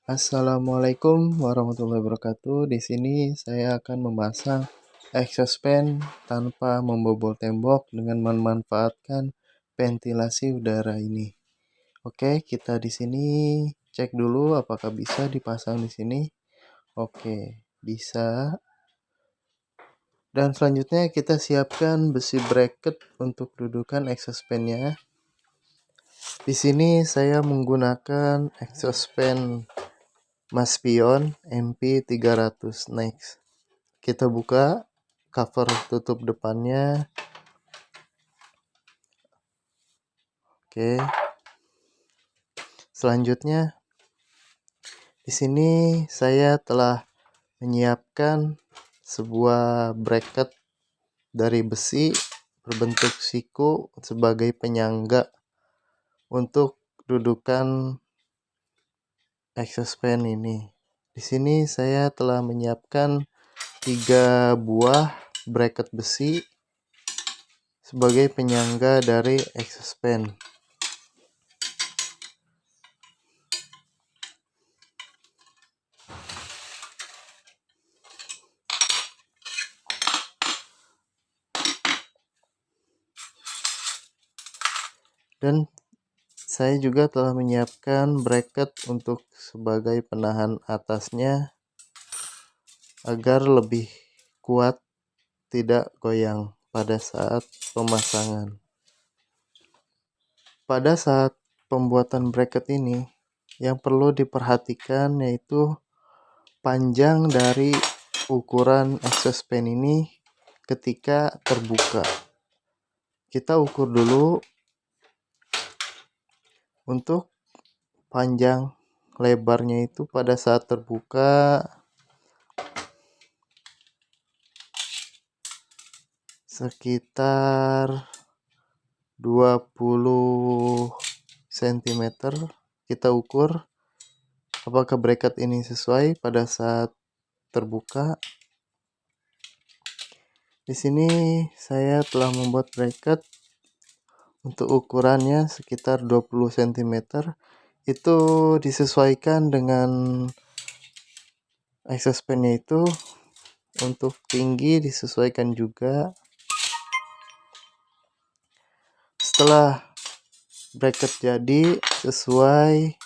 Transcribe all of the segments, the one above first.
Assalamualaikum warahmatullahi wabarakatuh. Di sini saya akan memasang exhaust fan tanpa membobol tembok dengan memanfaatkan ventilasi udara ini. Oke, kita di sini cek dulu apakah bisa dipasang di sini. Oke, bisa. Dan selanjutnya kita siapkan besi bracket untuk dudukan exhaust fan-nya. Di sini saya menggunakan exhaust fan Maspion MP300 Next. Kita buka cover tutup depannya. Oke. Selanjutnya di sini saya telah menyiapkan sebuah bracket dari besi berbentuk siku sebagai penyangga untuk dudukan exhaust fan ini. Di sini saya telah menyiapkan 3 buah bracket besi sebagai penyangga dari exhaust fan. Dan saya juga telah menyiapkan bracket untuk sebagai penahan atasnya agar lebih kuat, tidak goyang pada saat pemasangan. Pada saat pembuatan bracket ini, yang perlu diperhatikan yaitu panjang dari ukuran exhaust fan ini ketika terbuka. Kita ukur dulu untuk panjang lebarnya itu pada saat terbuka sekitar 20 cm. Kita ukur apakah bracket ini sesuai pada saat terbuka. Di sini saya telah membuat bracket untuk ukurannya sekitar 20 cm. Itu disesuaikan dengan exhaust fan-nya itu. Untuk tinggi disesuaikan juga. Setelah bracket jadi sesuai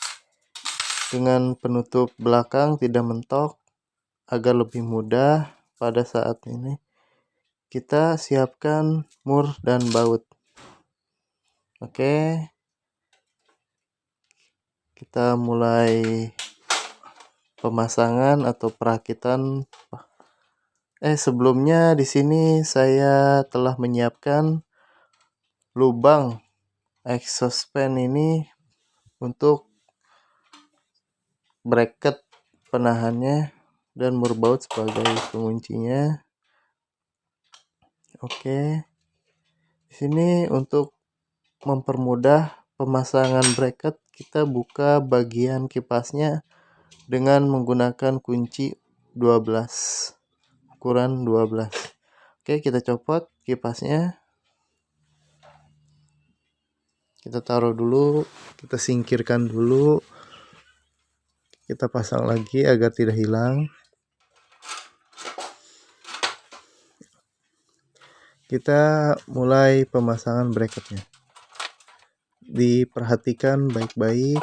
dengan penutup belakang tidak mentok agar lebih mudah pada saat ini, kita siapkan mur dan baut. Oke, kita mulai pemasangan atau perakitan. Sebelumnya di sini saya telah menyiapkan lubang exhaust fan ini untuk bracket penahannya dan mur baut sebagai penguncinya. Oke. Di sini untuk mempermudah pemasangan bracket, kita buka bagian kipasnya dengan menggunakan kunci 12, ukuran 12. Oke, kita copot kipasnya. Kita taruh dulu, kita singkirkan dulu. Kita pasang lagi agar tidak hilang. Kita mulai pemasangan bracketnya. Diperhatikan baik-baik.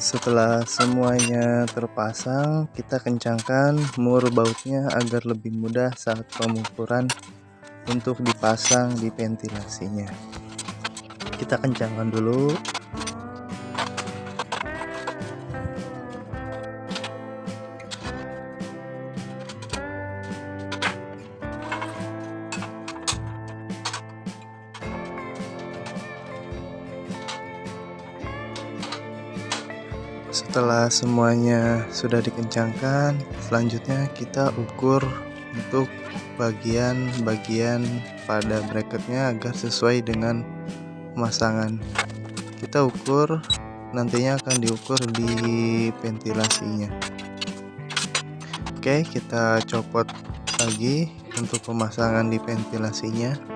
Setelah semuanya terpasang, kita kencangkan mur bautnya agar lebih mudah saat pengukuran untuk dipasang di ventilasinya. Kita kencangkan dulu. Setelah semuanya sudah dikencangkan, selanjutnya kita ukur untuk bagian-bagian pada bracketnya agar sesuai dengan pemasangan. Kita ukur, nantinya akan diukur di ventilasinya. Oke, kita copot lagi untuk pemasangan di ventilasinya.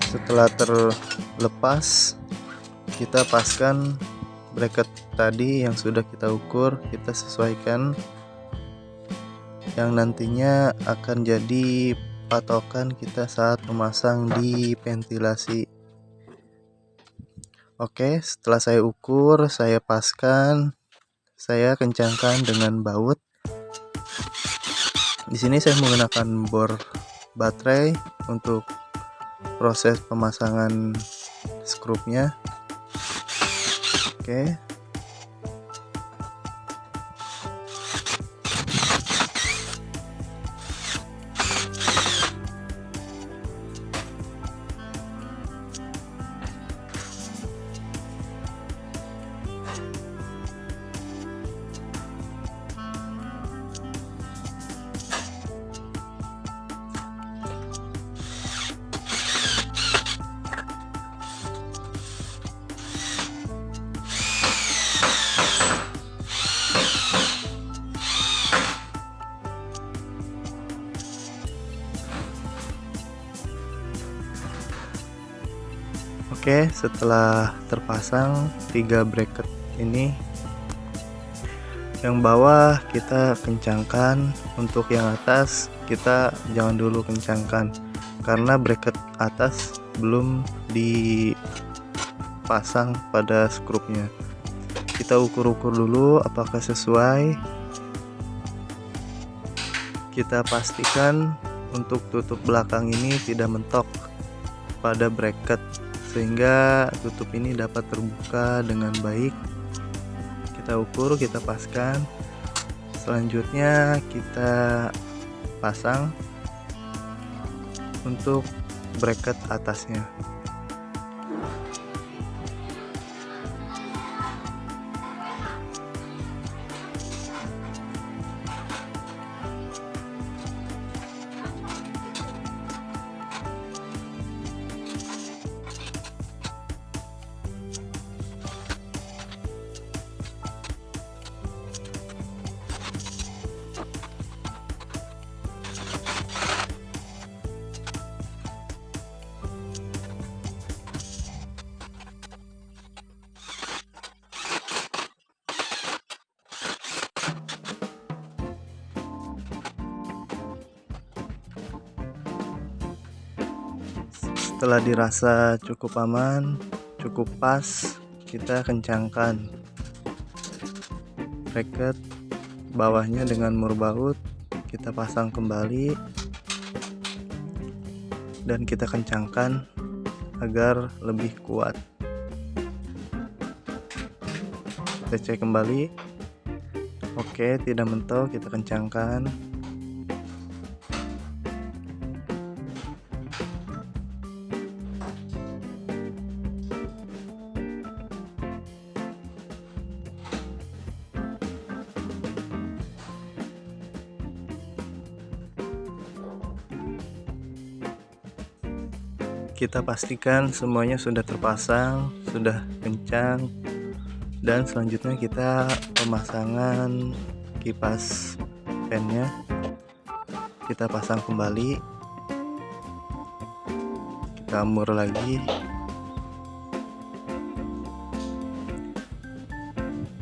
Setelah terlepas, kita paskan bracket tadi yang sudah kita ukur, kita sesuaikan yang nantinya akan jadi patokan kita saat memasang di ventilasi. Oke, setelah saya ukur, saya paskan, saya kencangkan dengan baut. Di sini saya menggunakan bor baterai untuk proses pemasangan skrupnya. Oke. Oke, setelah terpasang 3 bracket ini, yang bawah kita kencangkan, untuk yang atas kita jangan dulu kencangkan karena bracket atas belum dipasang pada skrupnya. Kita ukur-ukur dulu apakah sesuai. Kita pastikan untuk tutup belakang ini tidak mentok pada bracket, sehingga tutup ini dapat terbuka dengan baik. Kita ukur, kita paskan. Selanjutnya kita pasang untuk bracket atasnya. Setelah dirasa cukup aman, cukup pas, kita kencangkan bracket bawahnya dengan mur baut. Kita pasang kembali dan kita kencangkan agar lebih kuat. Kita cek kembali. Oke, tidak mentok, kita kencangkan. Kita pastikan semuanya sudah terpasang, sudah kencang, dan selanjutnya kita pemasangan kipas fannya. Kita pasang kembali, kita mur lagi,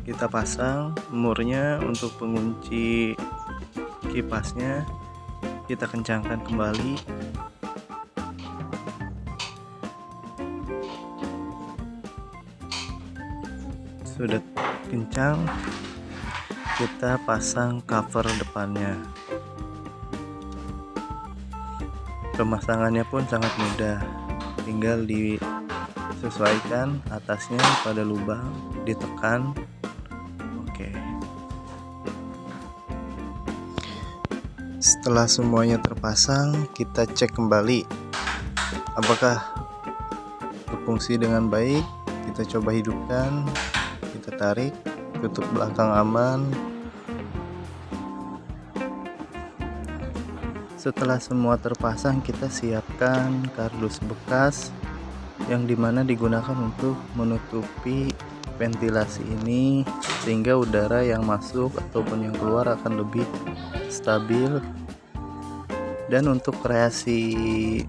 kita pasang murnya untuk pengunci kipasnya. Kita kencangkan kembali. Sudah kencang, kita pasang cover depannya. Pemasangannya pun sangat mudah, tinggal disesuaikan atasnya pada lubang, ditekan. Oke. Setelah semuanya terpasang, kita cek kembali apakah berfungsi dengan baik. Kita coba hidupkan, kita tarik, tutup belakang aman. Setelah semua terpasang, kita siapkan kardus bekas yang dimana digunakan untuk menutupi ventilasi ini, sehingga udara yang masuk ataupun yang keluar akan lebih stabil. Dan untuk kreasi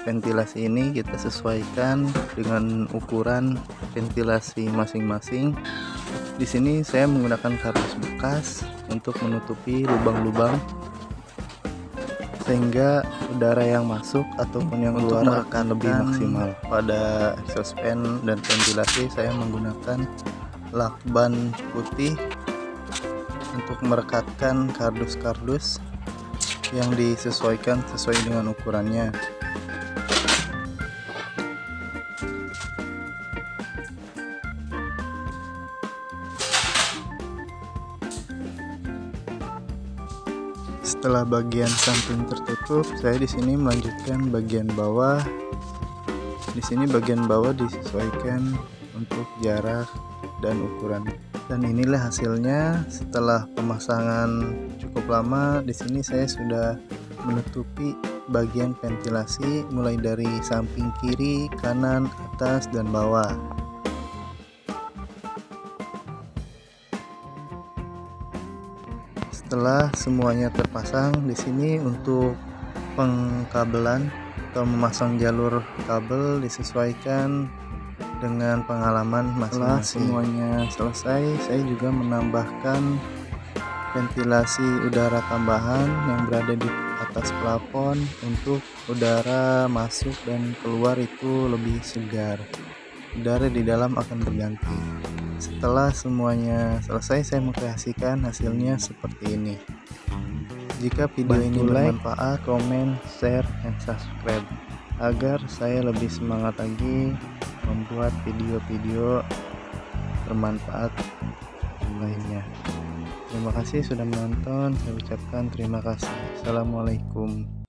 ventilasi ini kita sesuaikan dengan ukuran ventilasi masing-masing. Di sini saya menggunakan kardus bekas untuk menutupi lubang-lubang, sehingga udara yang masuk ataupun yang keluar akan lebih maksimal. Pada exhaust fan dan ventilasi saya menggunakan lakban putih untuk merekatkan kardus-kardus yang disesuaikan sesuai dengan ukurannya. Setelah bagian samping tertutup, saya di sini melanjutkan bagian bawah. Di sini bagian bawah disesuaikan untuk jarak dan ukuran. Dan inilah hasilnya setelah pemasangan cukup lama. Di sini saya sudah menutupi bagian ventilasi mulai dari samping kiri, kanan, atas, dan bawah. Setelah semuanya terpasang, di sini untuk pengkabelan atau memasang jalur kabel disesuaikan dengan pengalaman masing-masing. Setelah semuanya selesai, saya juga menambahkan ventilasi udara tambahan yang berada di atas plafon untuk udara masuk dan keluar itu lebih segar. Udara di dalam akan berganti. Setelah semuanya selesai, saya mengkreasikan hasilnya seperti ini. Jika video ini bermanfaat, komen, share, dan subscribe agar saya lebih semangat lagi membuat video-video bermanfaat lainnya. Terima kasih sudah menonton. Saya ucapkan terima kasih. Assalamualaikum.